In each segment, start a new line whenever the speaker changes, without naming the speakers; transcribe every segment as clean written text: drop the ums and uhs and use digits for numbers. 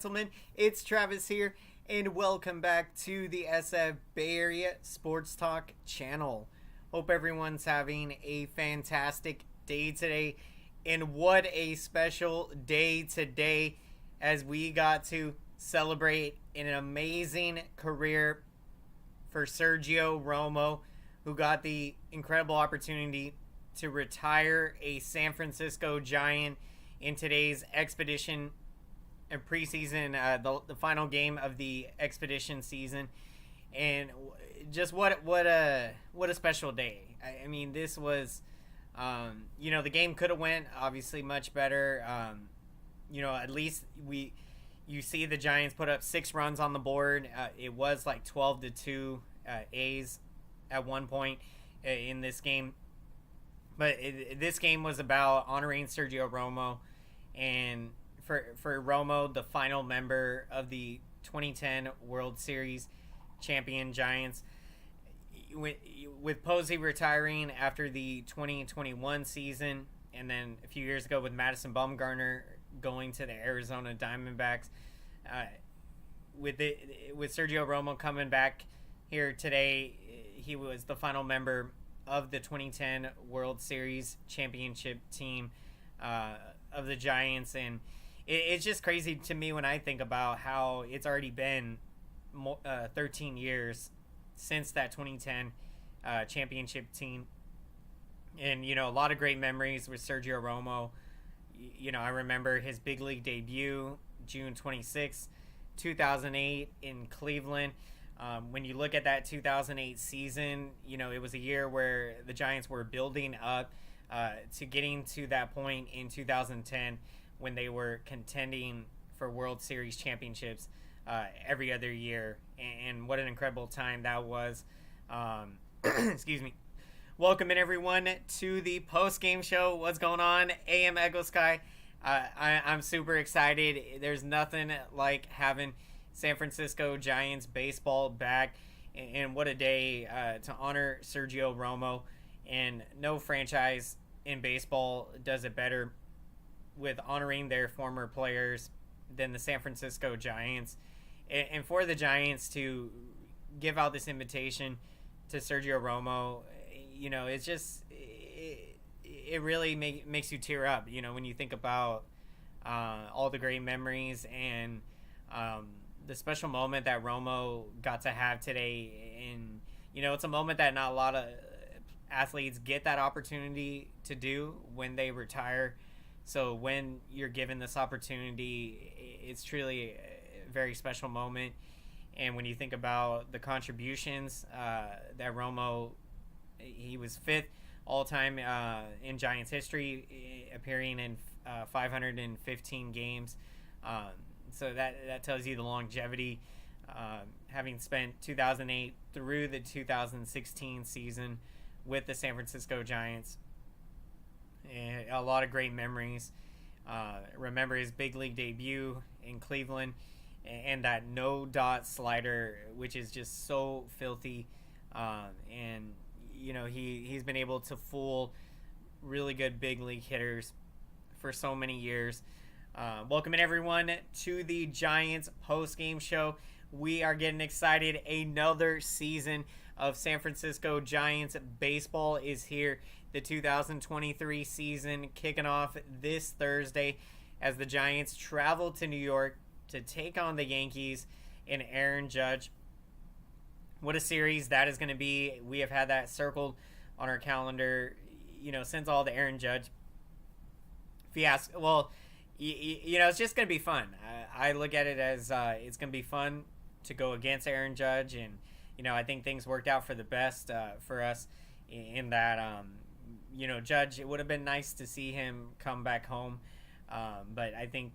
Gentlemen, it's Travis here, and welcome back to the SF Bay Area SportsTalk channel. Hope everyone's having a fantastic day today, and what a special day today as we got to celebrate an amazing career for Sergio ROMO, who got the incredible opportunity to retire a San Francisco Giant in today's Expedition and preseason, the final game of the Expedition season, and just what a special day. I mean, this was, the game could have went obviously much better. At least you see the Giants put up 6 runs on the board. It was like 12-2 A's at one point in this game, but this game was about honoring Sergio ROMO, and for Romo, the final member of the 2010 World Series champion Giants. With Posey retiring after the 2021 season, and then a few years ago with Madison Bumgarner going to the Arizona Diamondbacks, with Sergio Romo coming back here today, he was the final member of the 2010 World Series championship team of the Giants, and it's just crazy to me when I think about how it's already been 13 years since that 2010 championship team. And, a lot of great memories with Sergio ROMO. I remember his big league debut, June 26, 2008 in Cleveland. When you look at that 2008 season, it was a year where the Giants were building up to getting to that point in 2010 when they were contending for World Series championships every other year. And what an incredible time that was. Excuse me. Welcome in, everyone, to the post-game show. What's going on? AM Echo Sky. I'm super excited. There's nothing like having San Francisco Giants baseball back. And what a day to honor Sergio ROMO. And no franchise in baseball does it better with honoring their former players than the San Francisco Giants. And for the Giants to give out this invitation to Sergio ROMO, it's just, it really makes you tear up, when you think about all the great memories and the special moment that ROMO got to have today. And, it's a moment that not a lot of athletes get that opportunity to do when they retire. So when you're given this opportunity, it's truly a very special moment. And when you think about the contributions that ROMO, he was 5th all-time in Giants history, appearing in 515 games. So that tells you the longevity, having spent 2008 through the 2016 season with the San Francisco Giants. And a lot of great memories. Remember his big league debut in Cleveland and that no dot slider, which is just so filthy. And he's been able to fool really good big league hitters for so many years. Welcome in, everyone, to the Giants post game show. We are getting excited. Another season of San Francisco Giants baseball is here. The 2023 season kicking off this Thursday as the Giants travel to New York to take on the Yankees and Aaron Judge. What a series that is going to be. We have had that circled on our calendar, since all the Aaron Judge fiasco. Well, it's just going to be fun. I look at it as it's going to be fun to go against Aaron Judge, and I think things worked out for the best for us in that. Judge, it would have been nice to see him come back home, but I think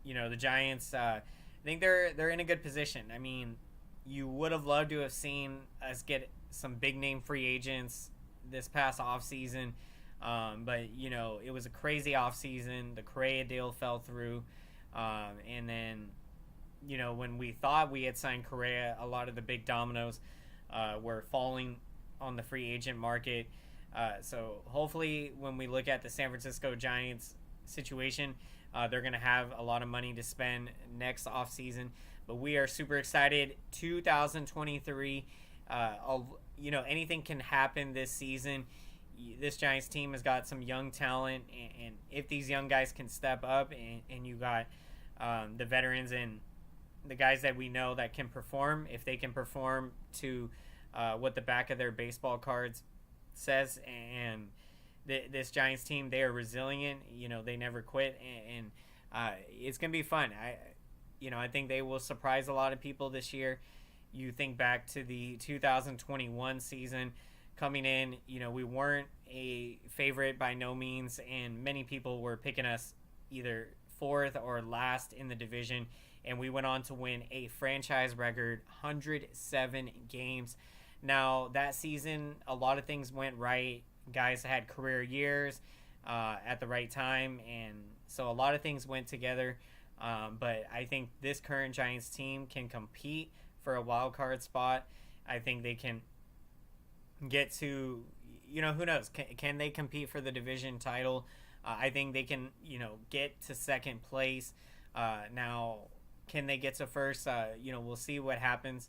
the Giants. I think they're in a good position. I mean, you would have loved to have seen us get some big name free agents this past offseason, but it was a crazy offseason. The Correa deal fell through, and then when we thought we had signed Correa, a lot of the big dominoes were falling on the free agent market. So hopefully when we look at the San Francisco Giants situation, They're going to have a lot of money to spend next offseason. But we are super excited. 2023, anything can happen this season. This Giants team has got some young talent, and if these young guys can step up, and you got the veterans and the guys that we know that can perform, if they can perform to what the back of their baseball cards says, and this Giants team, they are resilient. They never quit, and it's gonna be fun. I think they will surprise a lot of people this year. You think back to the 2021 season coming in, we weren't a favorite by no means, and many people were picking us either fourth or last in the division, and we went on to win a franchise record 107 games. Now, that season, a lot of things went right. Guys had career years at the right time, and so a lot of things went together. But I think this current Giants team can compete for a wild card spot. I think they can get to, who knows? Can they compete for the division title? I think they can, get to second place. Now, can they get to first? We'll see what happens.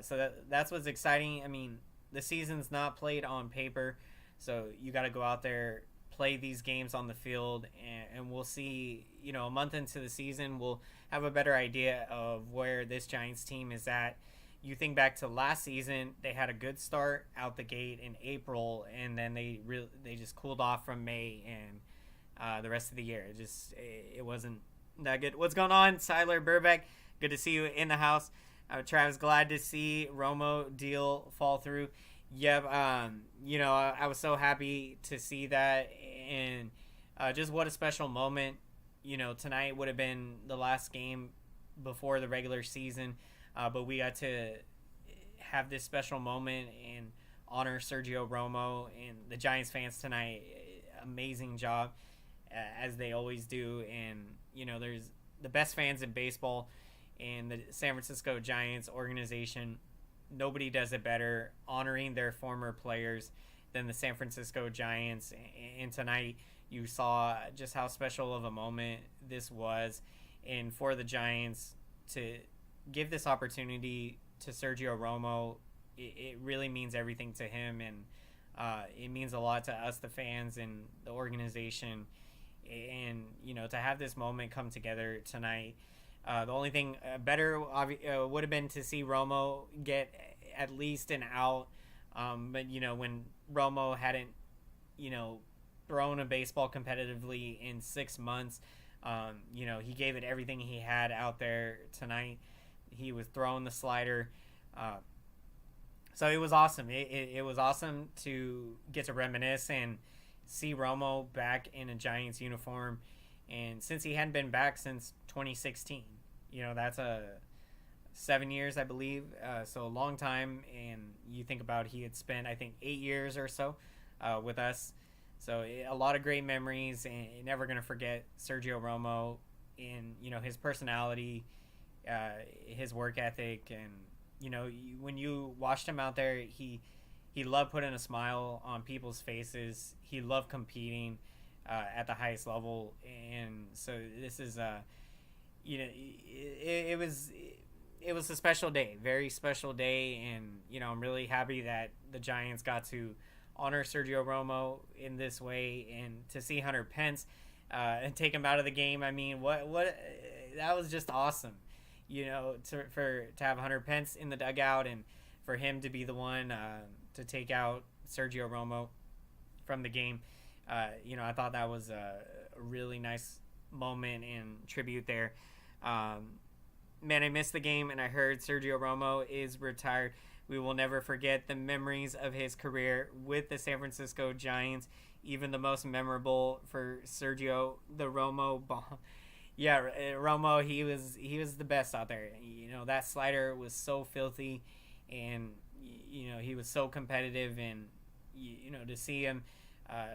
So that's what's exciting. I mean, the season's not played on paper, so you got to go out there, play these games on the field, and we'll see. A month into the season, we'll have a better idea of where this Giants team is at. You think back to last season, they had a good start out the gate in April, and then they just cooled off from May and the rest of the year. It wasn't that good. What's going on, Tyler Burbeck? Good to see you in the house. Travis, glad to see Romo deal fall through. Yep, I was so happy to see that, and just what a special moment. Tonight would have been the last game before the regular season, but we got to have this special moment and honor Sergio Romo and the Giants fans tonight. Amazing job, as they always do, and there's the best fans in baseball, and the San Francisco Giants organization. Nobody does it better, honoring their former players, than the San Francisco Giants. And tonight you saw just how special of a moment this was. And for the Giants to give this opportunity to Sergio Romo, it really means everything to him. And it means a lot to us, the fans, and the organization. And, to have this moment come together tonight. The only thing better would have been to see Romo get at least an out. But, when Romo hadn't, thrown a baseball competitively in 6 months, he gave it everything he had out there tonight. He was throwing the slider. So it was awesome. It was awesome to get to reminisce and see Romo back in a Giants uniform. And since he hadn't been back since 2016, that's 7 years, I believe. So a long time. And you think about, he had spent, I think, 8 years or so with us. So a lot of great memories, and never going to forget Sergio Romo in, his personality, his work ethic. And, when you watched him out there, he loved putting a smile on people's faces. He loved competing at the highest level. And so this is, it was a special day, very special day. And, I'm really happy that the Giants got to honor Sergio Romo in this way, and to see Hunter Pence and take him out of the game. I mean, what that was just awesome, to have Hunter Pence in the dugout, and for him to be the one to take out Sergio Romo from the game. I thought that was a really nice moment and tribute there. Man, I missed the game, and I heard Sergio Romo is retired. We will never forget the memories of his career with the San Francisco Giants, even the most memorable for Sergio, the Romo bomb. Yeah, Romo, he was the best out there. That slider was so filthy, and, he was so competitive, and, to see him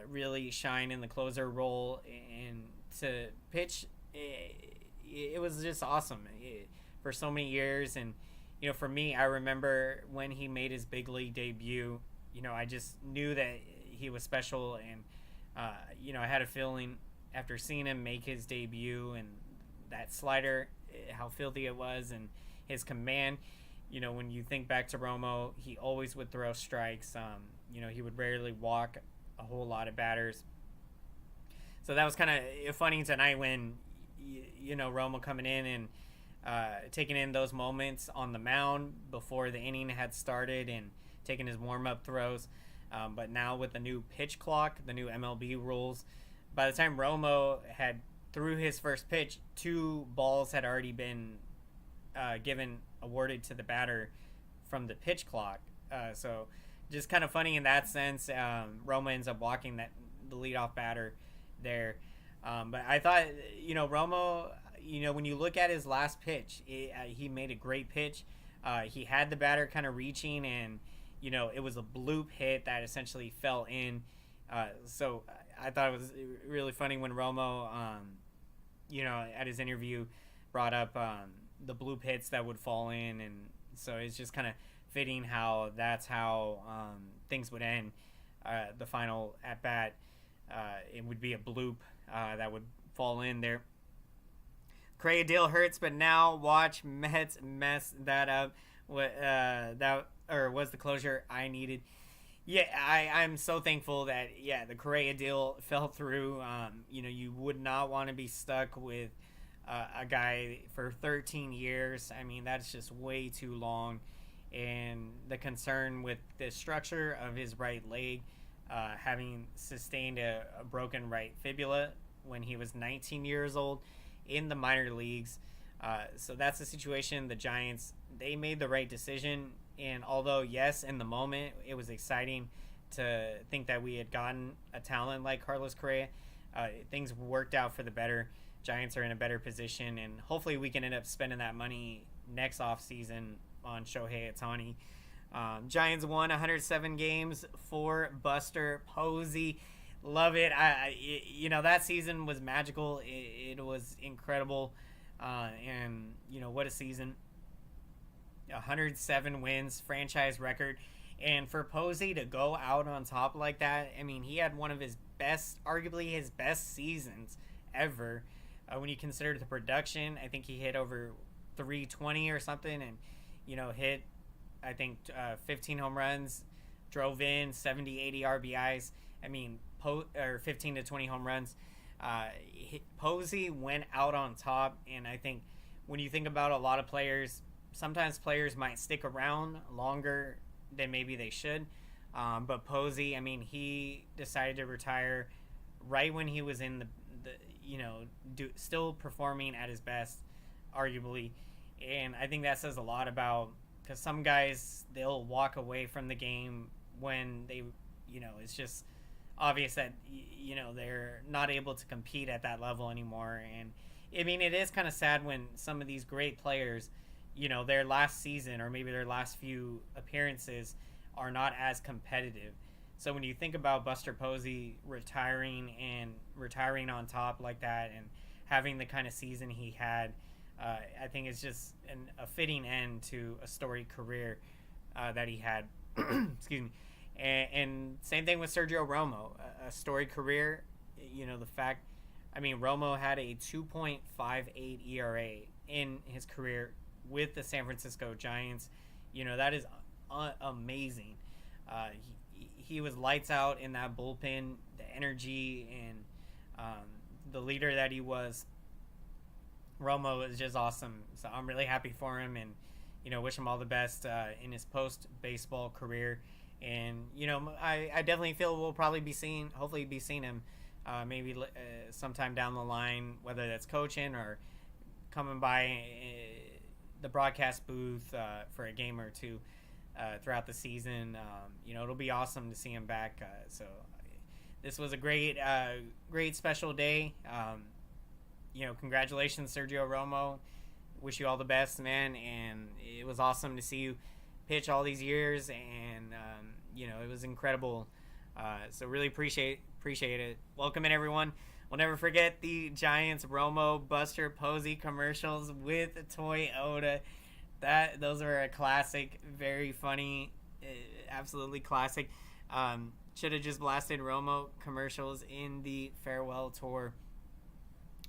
really shine in the closer role and to pitch, it was just awesome for so many years. And, for me, I remember when he made his big league debut, I just knew that he was special. And, I had a feeling, after seeing him make his debut and that slider, how filthy it was, and his command. When you think back to Romo, he always would throw strikes. He would rarely walk a whole lot of batters. So that was kind of funny tonight when, Romo coming in and taking in those moments on the mound before the inning had started and taking his warm-up throws. But now with the new pitch clock, the new MLB rules, by the time Romo had threw his first pitch, 2 balls had already been awarded to the batter from the pitch clock. So just kind of funny in that sense. Romo ends up walking the leadoff batter there. But I thought, Romo, when you look at his last pitch, he made a great pitch. He had the batter kind of reaching, and, it was a bloop hit that essentially fell in. So I thought it was really funny when Romo, at his interview brought up the bloop hits that would fall in. And so it's just kind of fitting how that's how things would end. The final at bat, it would be a bloop that would fall in there. Correa deal hurts, but now watch Mets mess that up. Was the closure I needed. Yeah, I'm so thankful that the Correa deal fell through. You would not want to be stuck with a guy for 13 years. I mean, that's just way too long. And the concern with the structure of his right leg, having sustained a broken right fibula when he was 19 years old in the minor leagues. So that's the situation. The Giants, they made the right decision. And although, yes, in the moment, it was exciting to think that we had gotten a talent like Carlos Correa, things worked out for the better. Giants are in a better position, and hopefully we can end up spending that money next offseason on Shohei Ohtani. Giants won 107 games for Buster Posey. Love it. That season was magical. It was incredible. And, what a season. 107 wins, franchise record. And for Posey to go out on top like that, I mean, he had one of his best, arguably his best seasons ever. When you consider the production, I think he hit over 320 or something, and, hit, I think, 15 home runs, drove in 70, 80 RBIs. I mean, 15 to 20 home runs. Posey went out on top, and I think when you think about a lot of players, sometimes players might stick around longer than maybe they should. But Posey, I mean, he decided to retire right when he was in the still performing at his best, arguably. And I think that says a lot about, because some guys, they'll walk away from the game when they, it's just obvious that, they're not able to compete at that level anymore. And I mean, it is kind of sad when some of these great players, their last season or maybe their last few appearances are not as competitive. So when you think about Buster Posey retiring on top like that and having the kind of season he had, I think it's just a fitting end to a storied career that he had. Excuse me. And same thing with Sergio Romo, a storied career. Romo had a 2.58 ERA in his career with the San Francisco Giants. That is amazing. He was lights out in that bullpen, the energy and the leader that he was. Romo is just awesome. So I'm really happy for him, and wish him all the best in his post-baseball career. And I definitely feel we'll probably hopefully be seeing him maybe sometime down the line, whether that's coaching or coming by the broadcast booth for a game or two throughout the season. It'll be awesome to see him back. So this was a great special day. Congratulations, Sergio Romo. Wish you all the best, man. And it was awesome to see you pitch all these years, and it was incredible. So really appreciate it. Welcome in, everyone. We'll never forget the Giants Romo Buster Posey commercials with Toyota. Those are a classic, very funny, absolutely classic. Should have just blasted Romo commercials in the farewell tour.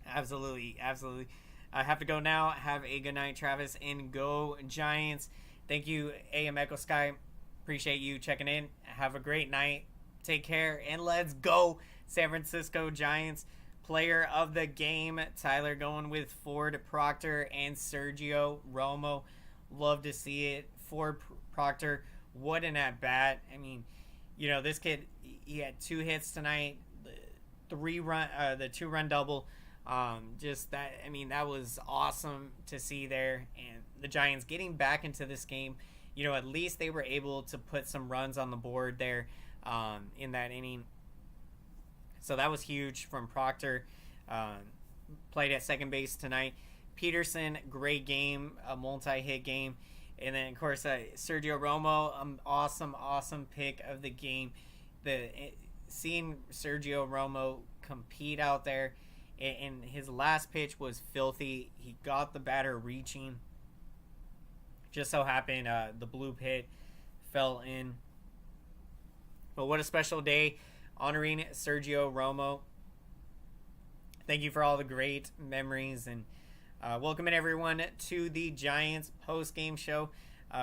Absolutely, absolutely. I have to go now. Have a good night, Travis, and go Giants. Thank you, AM Echo Sky. Appreciate you checking in. Have a great night. Take care, and let's go, San Francisco Giants. Player of the game, Tyler going with Ford Proctor and Sergio Romo. Love to see it. Ford Proctor, what an at bat. I mean, this kid, he had 2 hits tonight, the 2-run double. Just that, I mean, that was awesome to see there. And the Giants getting back into this game, at least they were able to put some runs on the board there in that inning. So that was huge from Proctor. Played at second base tonight. Peterson, great game, a multi-hit game. And then, of course, Sergio Romo, awesome pick of the game. Seeing Sergio Romo compete out there, and his last pitch was filthy. He got the batter reaching. Just so happened the blue pit fell in. But what a special day honoring Sergio Romo. Thank you for all the great memories, and welcoming everyone to the Giants post-game show.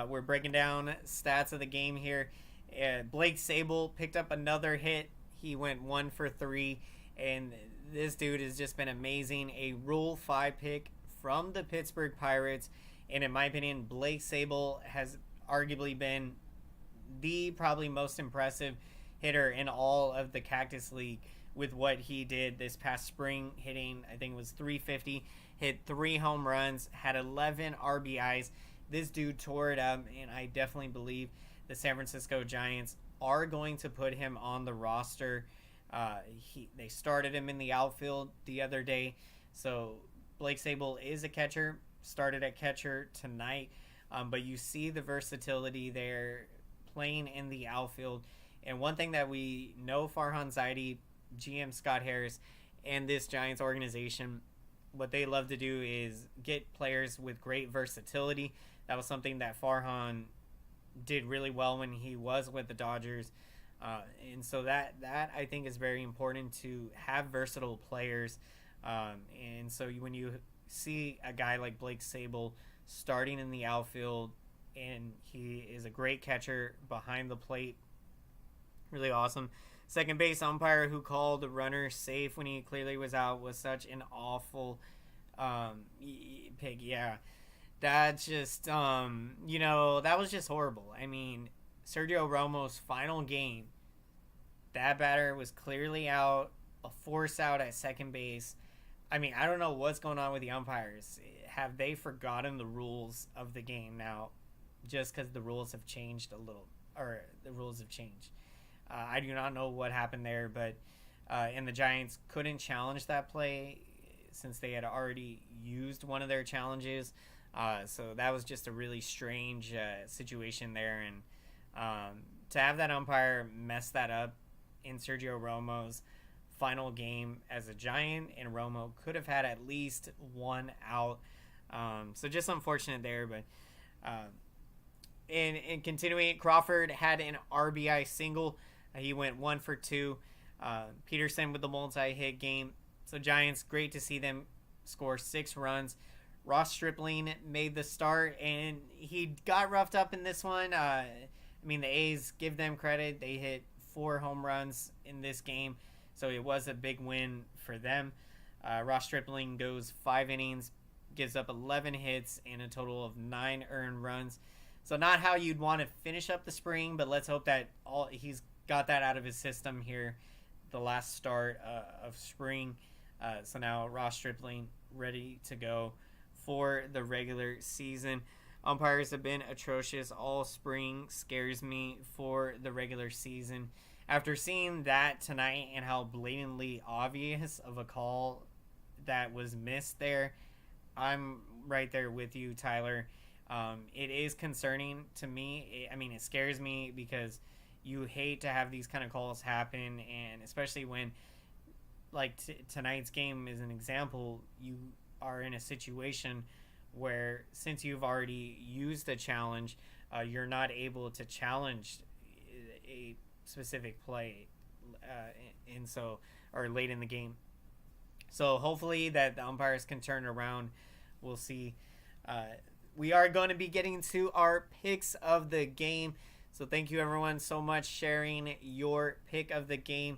We're breaking down stats of the game here. Blake Sable picked up another hit. He went 1 for 3, and this dude has just been amazing. A Rule 5 pick from the Pittsburgh Pirates, and in my opinion, Blake Sable has arguably been the probably most impressive hitter in all of the Cactus League with what he did this past spring, hitting, I think it was 350, hit 3 home runs, had 11 RBIs. This dude tore it up, and I definitely believe the San Francisco Giants are going to put him on the roster. They started him in the outfield the other day, so Blake Sable is a catcher, started at catcher tonight, but you see the versatility there playing in the outfield. And one thing that we know, Farhan Zaidi, GM Scott Harris, and this Giants organization, what they love to do is get players with great versatility. That was something that Farhan did really well when he was with the Dodgers. And so that I think is very important, to have versatile players. And so when you see a guy like Blake Sable starting in the outfield, and he is a great catcher behind the plate, really awesome. Second base umpire who called the runner safe when he clearly was out was such an awful pick. Yeah, that's just that was just horrible. I mean, Sergio Romo's final game, that batter was clearly out, a force out at second base. I mean, I don't know what's going on with the umpires. Have they forgotten the rules of the game now, just because the rules have changed a little, or the rules have changed? I do not know what happened there, but and the Giants couldn't challenge that play since they had already used one of their challenges. So that was just a really strange situation there. And to have that umpire mess that up in Sergio Romo's final game as a Giant, and Romo could have had at least 1 out. So just unfortunate there, but in continuing, Crawford had an RBI single. He went 1 for 2. Peterson with the multi-hit game. So Giants, great to see them score 6 runs. Ross Stripling made the start, and he got roughed up in this one. I mean, the A's, give them credit. They hit 4 home runs in this game, so it was a big win for them. Ross Stripling goes 5 innings, gives up 11 hits, and a total of 9 earned runs. So not how you'd want to finish up the spring, but let's hope that he's got that out of his system here, the last start of spring. So now Ross Stripling ready to go for the regular season. Umpires have been atrocious all spring. Scares me for the regular season. After seeing that tonight and how blatantly obvious of a call that was missed there, I'm right there with you, Tyler. It is concerning to me. It scares me because you hate to have these kind of calls happen, and especially when, like tonight's game is an example, you are in a situation where, since you've already used a challenge, you're not able to challenge a specific play, or late in the game. So hopefully that the umpires can turn around. We'll see. We are going to be getting to our picks of the game. So thank you everyone so much sharing your pick of the game.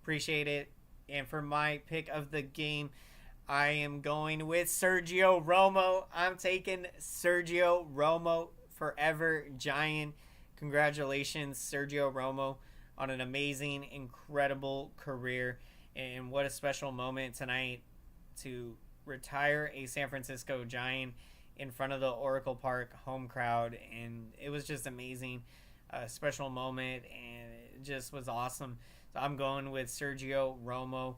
Appreciate it. And for my pick of the game, I am going with Sergio Romo. I'm taking Sergio Romo, forever Giant. Congratulations, Sergio Romo, on an amazing, incredible career. And what a special moment tonight to retire a San Francisco Giant in front of the Oracle Park home crowd. And it was just amazing. A special moment, and it just was awesome. So I'm going with Sergio Romo.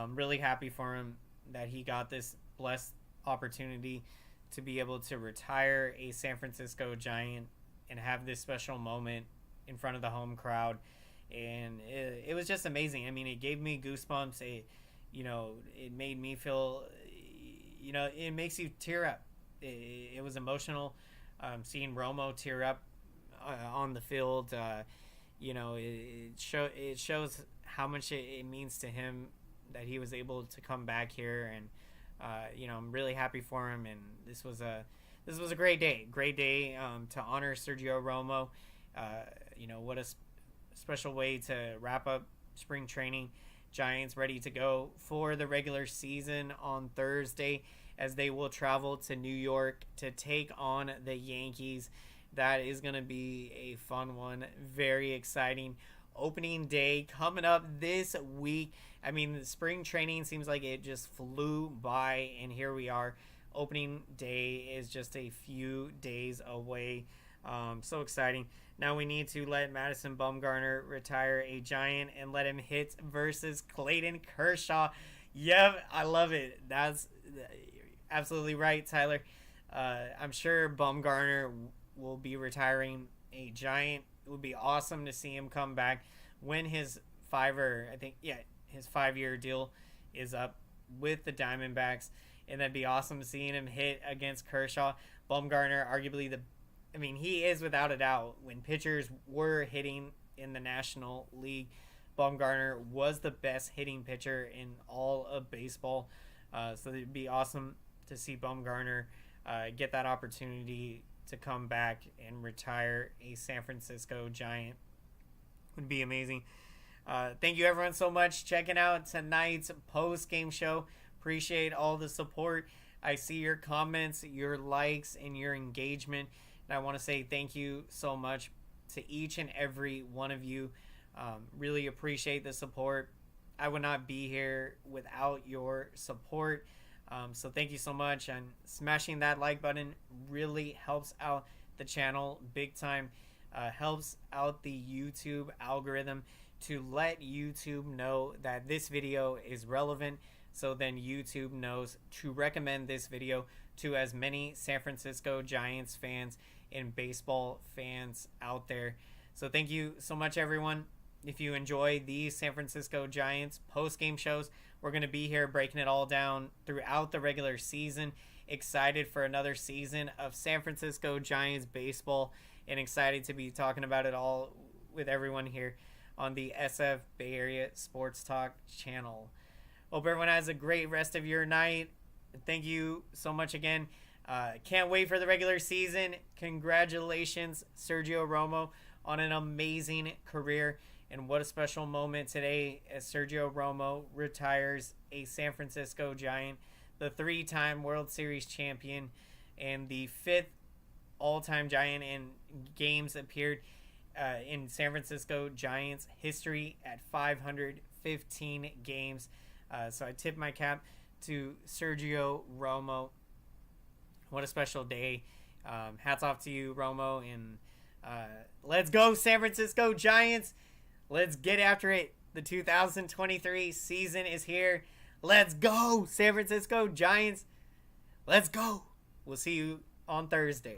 Really happy for him that he got this blessed opportunity to be able to retire a San Francisco Giant and have this special moment in front of the home crowd. And it was just amazing. I mean, it gave me goosebumps. It made me feel, it makes you tear up. It was emotional seeing Romo tear up on the field. It shows how much it means to him that he was able to come back here. And I'm really happy for him. And this was a great day to honor Sergio Romo. What a special way to wrap up spring training. Giants ready to go for the regular season on Thursday, as they will travel to New York to take on the Yankees. That is going to be a fun one. Very exciting. Opening day coming up this week. I mean, the spring training seems like it just flew by, and here we are. Opening day is just a few days away. So exciting. Now we need to let Madison Bumgarner retire a Giant and let him hit versus Clayton Kershaw. Yep, I love it. That's absolutely right, Tyler. I'm sure Bumgarner will be retiring a Giant. It would be awesome to see him come back when his his 5-year deal is up with the Diamondbacks, and that'd be awesome seeing him hit against Kershaw. Bumgarner, arguably he is without a doubt, when pitchers were hitting in the National League, Bumgarner was the best hitting pitcher in all of baseball. So it'd be awesome to see Bumgarner get that opportunity to come back and retire a San Francisco Giant. Would be amazing. Thank you everyone so much checking out tonight's post-game show. Appreciate all the support. I see your comments, your likes, and your engagement. And I want to say thank you so much to each and every one of you. Really appreciate the support. I would not be here without your support. So thank you so much. And smashing that like button really helps out the channel big time. Helps out the YouTube algorithm to let YouTube know that this video is relevant. So then YouTube knows to recommend this video to as many San Francisco Giants fans and baseball fans out there. So thank you so much, everyone. If you enjoy these San Francisco Giants post-game shows, we're going to be here breaking it all down throughout the regular season. Excited for another season of San Francisco Giants baseball, and excited to be talking about it all with everyone here on the SF Bay Area Sports Talk channel. Hope everyone has a great rest of your night. Thank you so much again. Can't wait for the regular season. Congratulations, Sergio Romo, on an amazing career. And what a special moment today as Sergio Romo retires a San Francisco Giant, the 3-time World Series champion, and the 5th all-time Giant in games appeared in San Francisco Giants history at 515 games. So I tip my cap to Sergio Romo. What a special day. Hats off to you, Romo. And let's go, San Francisco Giants. Let's get after it. The 2023 season is here. Let's go, San Francisco Giants. Let's go. We'll see you on Thursday.